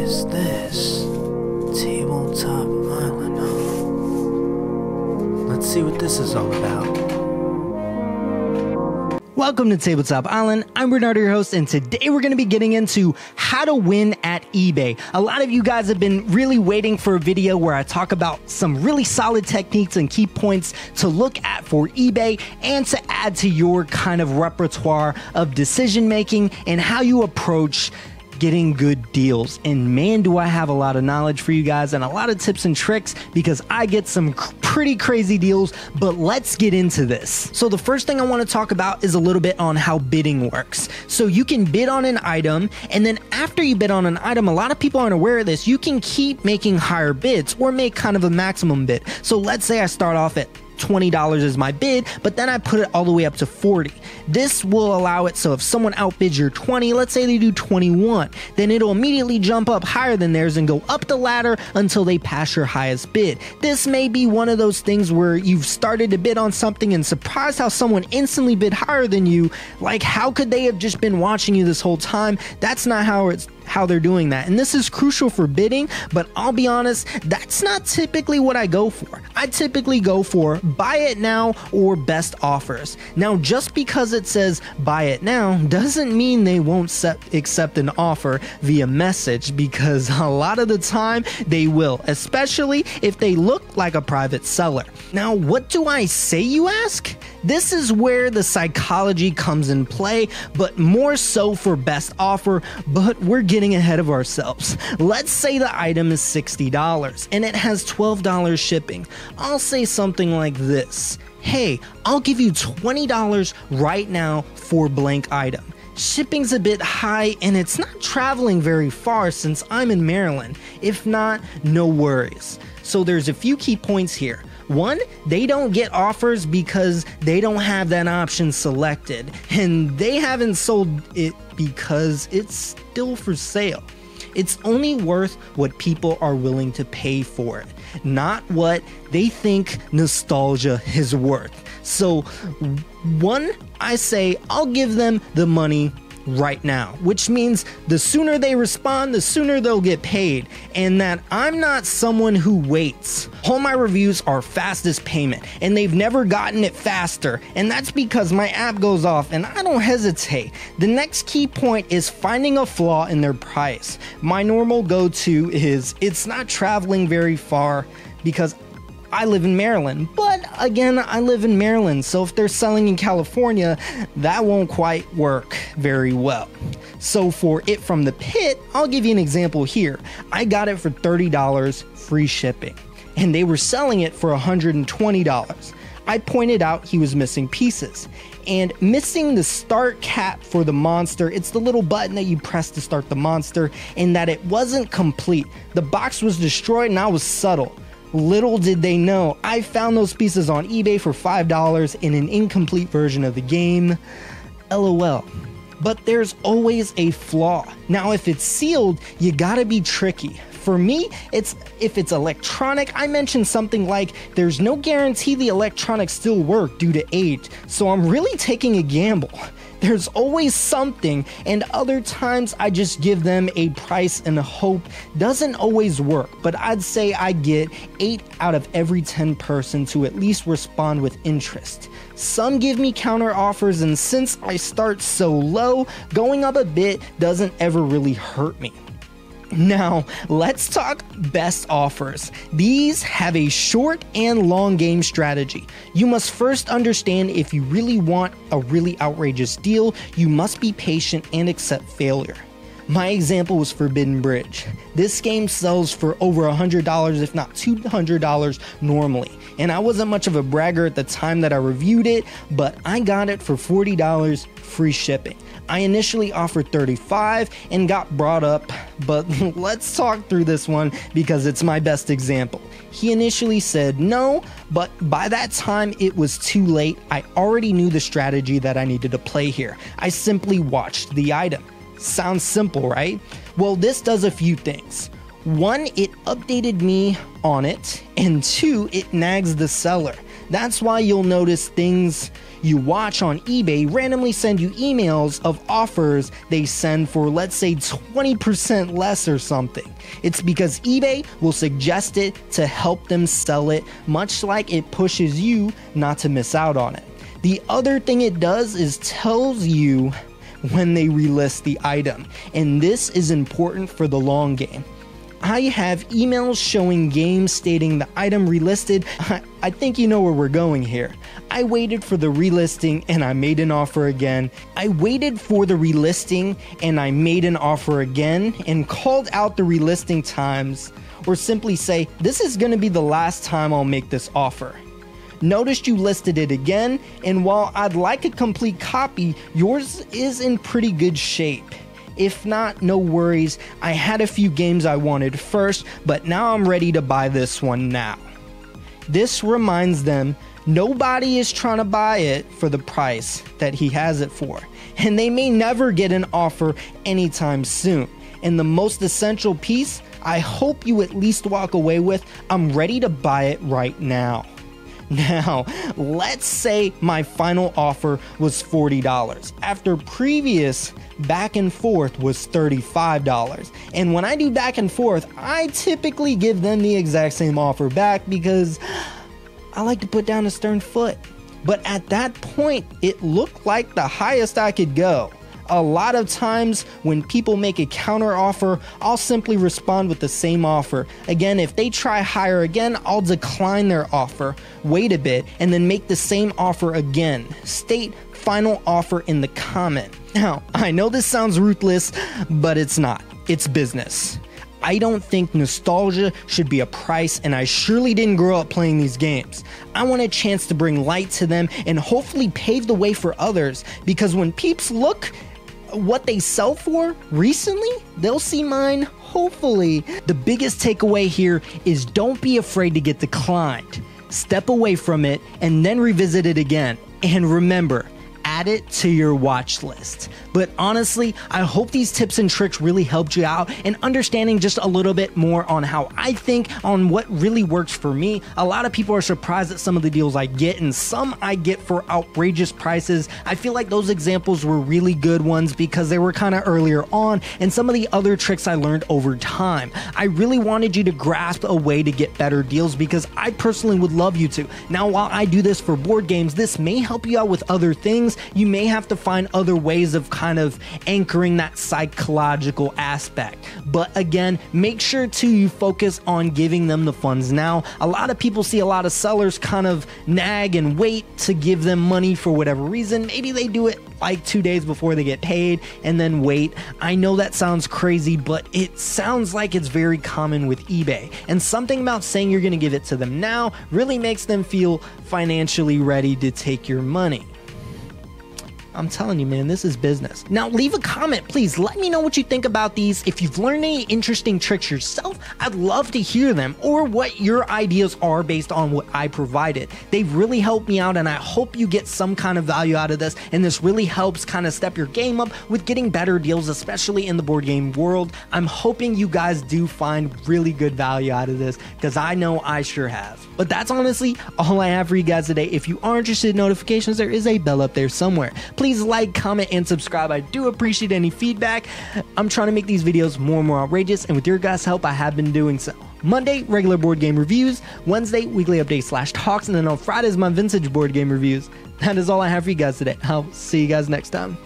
is this? Tabletop Island, huh? Let's see what this is all about. Welcome to Tabletop Island. I'm Bernardo, your host, and today we're going to be getting into how to win at eBay. A lot of you guys have been really waiting for a video where I talk about some really solid techniques and key points to look at for eBay and to add to your kind of repertoire of decision making and how you approach getting good deals. And man, do I have a lot of knowledge for you guys and a lot of tips and tricks because I get some pretty crazy deals, but let's get into this. So the first thing I want to talk about is a little bit on how bidding works. So you can bid on an item, and then after you bid on an item, a lot of people aren't aware of this, you can keep making higher bids or make kind of a maximum bid. So let's say I start off at $20 is my bid, but then I put it all the way up to 40. This will allow it so if someone outbids your 20, let's say they do 21, then it'll immediately jump up higher than theirs and go up the ladder until they pass your highest bid. This may be one of those things where you've started to bid on something and surprised how someone instantly bid higher than you. Like, how could they have just been watching you this whole time? That's not how they're doing that. And this is crucial for bidding, but I'll be honest, that's not typically what I go for. I typically go for buy it now or best offers. Now, just because it says buy it now doesn't mean they won't accept an offer via message, because a lot of the time they will, especially if they look like a private seller. Now, what do I say, you ask? This is where the psychology comes in play, but more so for best offer, but we're getting ahead of ourselves. Let's say the item is $60 and it has $12 shipping. I'll say something like this: hey, I'll give you $20 right now for blank item. Shipping's a bit high and it's not traveling very far since I'm in Maryland. If not, no worries. So there's a few key points here. One, they don't get offers because they don't have that option selected, and they haven't sold it because it's still for sale. It's only worth what people are willing to pay for it, not what they think nostalgia is worth. So one, I say I'll give them the money right now, which means the sooner they respond, the sooner they'll get paid, and that I'm not someone who waits. All my reviews are fastest payment, and they've never gotten it faster, and that's because my app goes off and I don't hesitate. The next key point is finding a flaw in their price. My normal go-to is it's not traveling very far, because I live in Maryland, but again, I live in Maryland, so if they're selling in California, that won't quite work very well. So for it from the pit, I'll give you an example here. I got it for $30 free shipping, and they were selling it for $120. I pointed out he was missing pieces, and missing the start cap for the monster. It's the little button that you press to start the monster, and that it wasn't complete. The box was destroyed and I was subtle. Little did they know, I found those pieces on eBay for $5 in an incomplete version of the game. LOL. But there's always a flaw. Now, if it's sealed, you gotta be tricky. For me, if it's electronic, I mentioned something like there's no guarantee the electronics still work due to age, so I'm really taking a gamble. There's always something, and other times I just give them a price and a hope. Doesn't always work, but I'd say I get 8 out of every 10 person to at least respond with interest. Some give me counter offers, and since I start so low, going up a bit doesn't ever really hurt me. Now, let's talk best offers. These have a short and long game strategy. You must first understand if you really want a really outrageous deal, you must be patient and accept failure. My example was Forbidden Bridge. This game sells for over $100, if not $200 normally. And I wasn't much of a bragger at the time that I reviewed it, but I got it for $40 free shipping. I initially offered $35 and got brought up, but let's talk through this one because it's my best example. He initially said no, but by that time it was too late. I already knew the strategy that I needed to play here. I simply watched the item. Sounds simple, right? Well, this does a few things. One, it updated me on it, and two, it nags the seller. That's why you'll notice things you watch on eBay randomly send you emails of offers they send for, let's say, 20% less or something. It's because eBay will suggest it to help them sell it, much like it pushes you not to miss out on it. The other thing it does is tells you when they relist the item, and this is important for the long game. I have emails showing games stating the item relisted. I think you know where we're going here. I waited for the relisting and I made an offer again. I waited for the relisting and I made an offer again and called out the relisting times, or simply say, this is going to be the last time I'll make this offer. Noticed you listed it again, and while I'd like a complete copy, yours is in pretty good shape. If not, no worries. I had a few games I wanted first, but now I'm ready to buy this one now. This reminds them nobody is trying to buy it for the price that he has it for, and they may never get an offer anytime soon. And the most essential piece, I hope you at least walk away with, I'm ready to buy it right now. Now, let's say my final offer was $40 after previous back and forth was $35. And when I do back and forth, I typically give them the exact same offer back because I like to put down a stern foot. But at that point, it looked like the highest I could go. A lot of times when people make a counter offer, I'll simply respond with the same offer. Again, if they try higher again, I'll decline their offer, wait a bit, and then make the same offer again. State final offer in the comment. Now, I know this sounds ruthless, but it's not. It's business. I don't think nostalgia should be a price, and I surely didn't grow up playing these games. I want a chance to bring light to them and hopefully pave the way for others, because when peeps look what they sell for recently, they'll see mine, hopefully. The biggest takeaway here is don't be afraid to get declined. Step away from it and then revisit it again. And remember, add it to your watch list. But honestly, I hope these tips and tricks really helped you out in understanding just a little bit more on how I think on what really works for me. A lot of people are surprised at some of the deals I get, and some I get for outrageous prices. I feel like those examples were really good ones because they were kind of earlier on, and some of the other tricks I learned over time. I really wanted you to grasp a way to get better deals because I personally would love you to. Now, while I do this for board games, this may help you out with other things. You may have to find other ways of kind of anchoring that psychological aspect. But again, make sure to you focus on giving them the funds now. A lot of people see a lot of sellers kind of nag and wait to give them money for whatever reason. Maybe they do it like 2 days before they get paid and then wait. I know that sounds crazy, but it sounds like it's very common with eBay. And something about saying you're going to give it to them now really makes them feel financially ready to take your money. I'm telling you, man, this is business. Now, leave a comment, please. Let me know what you think about these. If you've learned any interesting tricks yourself, I'd love to hear them, or what your ideas are based on what I provided. They've really helped me out, and I hope you get some kind of value out of this, and this really helps kind of step your game up with getting better deals, especially in the board game world. I'm hoping you guys do find really good value out of this, because I know I sure have. But that's honestly all I have for you guys today. If you are interested in notifications, there is a bell up there somewhere. Please like, comment, and subscribe. I do appreciate any feedback. I'm trying to make these videos more and more outrageous, and with your guys' help, I have been doing so. Monday, regular board game reviews. Wednesday, weekly updates / talks. And then on Fridays, my vintage board game reviews. That is all I have for you guys today. I'll see you guys next time.